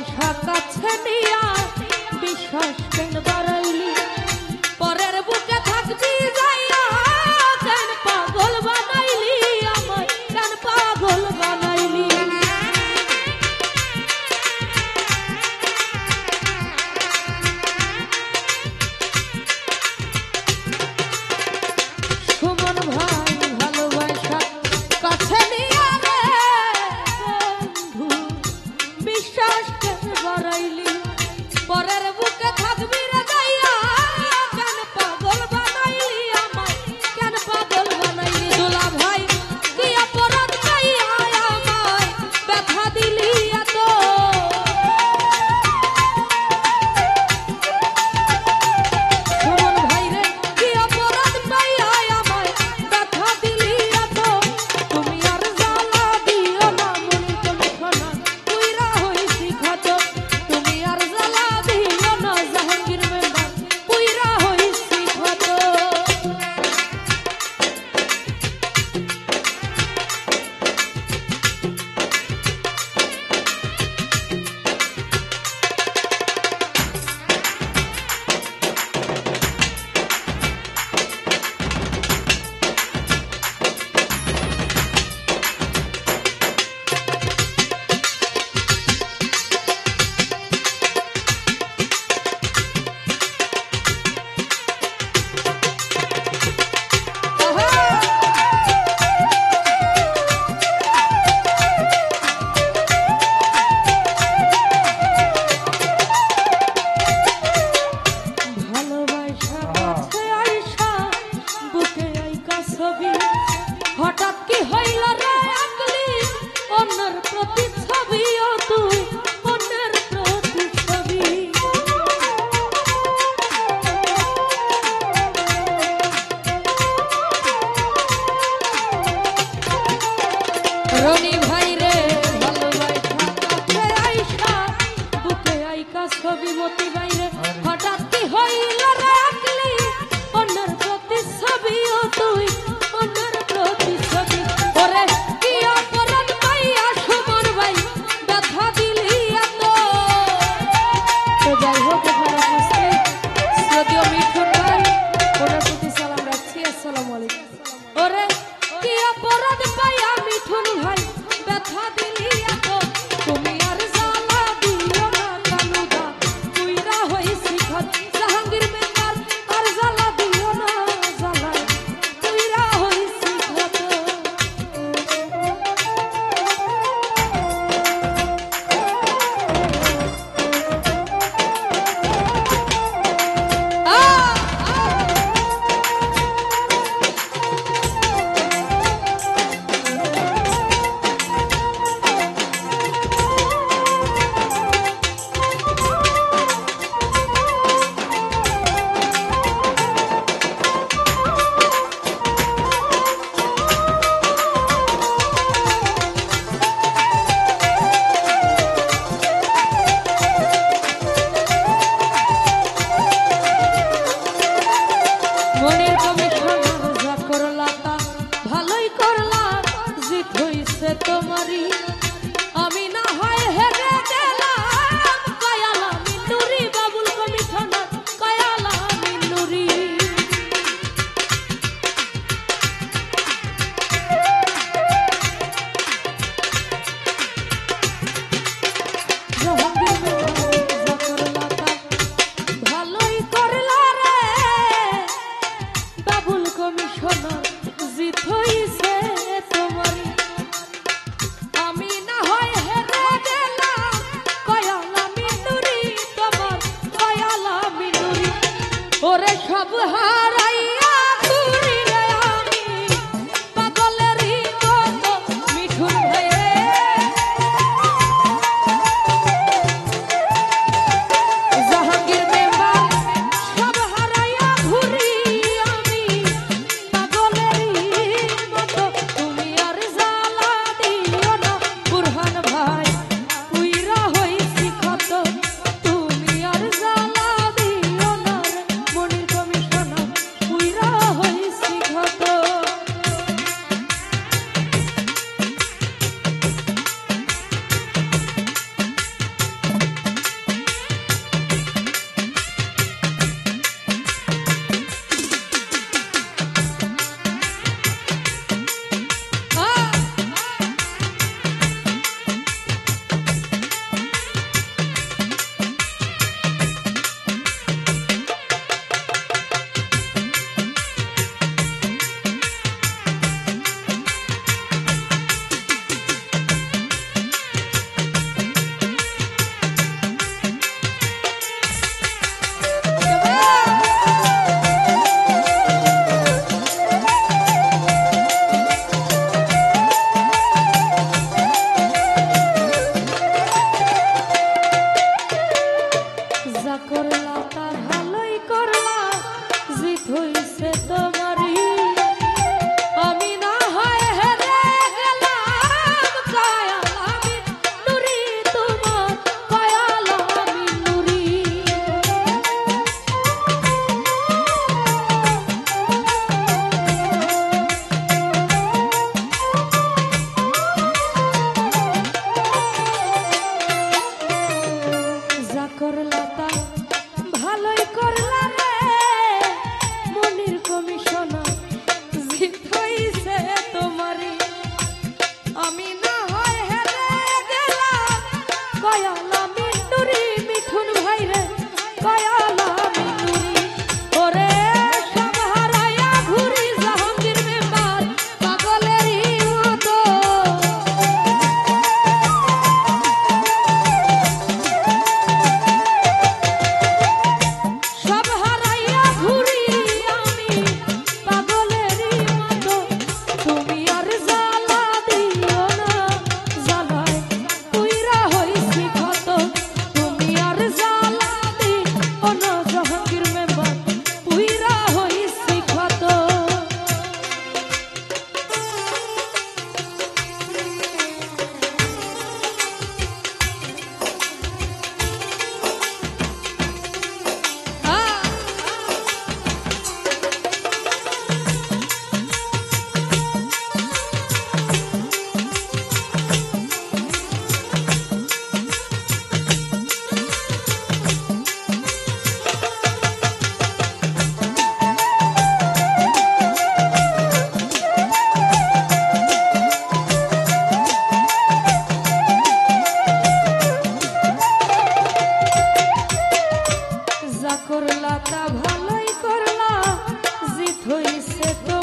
ভালোবাসা কাছে নিয়া বিশ্বাস কেন বাড়াইলি পরের বুকে থাকবি যাইয়া কেন পাগল বানাইলি আমায় কেন পাগল বানাইলি সুমন ভাই ভালোবাসা কাছে নিয়া রে বন্ধু বিশ্বাস কেন বাড়াইলি পরের বুকে থাকবি রে যাইয়া কেন পাগল বানাইলি আমায় কেন পাগল বানাইলি দুলা ভাই কি অপরাধ পাইয়া আমায় ব্যথা দিলি এত সুমন ভাই রে কি অপরাধ পাইয়া আমায় ব্যথা দিলি এত তুমি আর জ্বালা দিও না মন কলখানা পুইরা হইছি ক্ষত তুমি আর জ্বালা দিও না জাহাঙ্গীর মেম্বার পুইরা হইছি ক্ষত ভালোবাসা কাছে আইসা বুকে আইকা ছবি হঠাৎ কি হইল রে আকলি অন্যের প্রতি ছবিও তুই অন্যের প্রতি ছবি রনি ভাই রে ভালোবাসা কাছে আইসা বুকে আইকা ছবি মতি ভাই রে হঠাৎ কি হইল রে আকলি অন্যের প্রতি ছবিও তুই অন্যের প্রতি ছবি ওরে কি অপরাধ পাইয়া সুমন ভাই ব্যথা দিলি এত তো যাই হোক এখানে উপস্থিত শ্রদ্ধেয় মিঠুন ভাই ওনার প্রতি সালাম রাখছি আসসালামু আলাইকুম ওরে কি অপরাধ পাইয়া মিঠুন ভাই ব্যথা দিলি এত তুমি আর জ্বালা দিও না কানুদা পুইরা হইছি ক্ষত জাহাঙ্গীর করলা তার ভালোই করলা, জিত হইছে তোমারই। আমি না হয় হেরে গেলাম, কায়াল আমি নুরি তোমার, কায়াল আমি নুরি। যা করলা তা ভালোই করলা রে, মনির কমিশনার জিত হইছে তোমারই। আমি না হয় হেরে গেলাম, কায়াল আমি নুরি, মিঠুন ভাই রে কায়াল আমি নুরি। ওরে সব হারাইয়া ঘুরি জাহাঙ্গীর মেম্বার পাগলেরই মতো। সব হারাইয়া ঘুরি আমি পাগলেরই মতো। তুমি আর জ্বালা দিও না, জ্বালায় পুইরা হইছি ক্ষত। তুমি আর জ্বালা দিও না জাহাঙ্গীর মেম্বার, পুইরা হইছি ক্ষত। যা করলা তা ভালোই করলা, জিত হইছে তো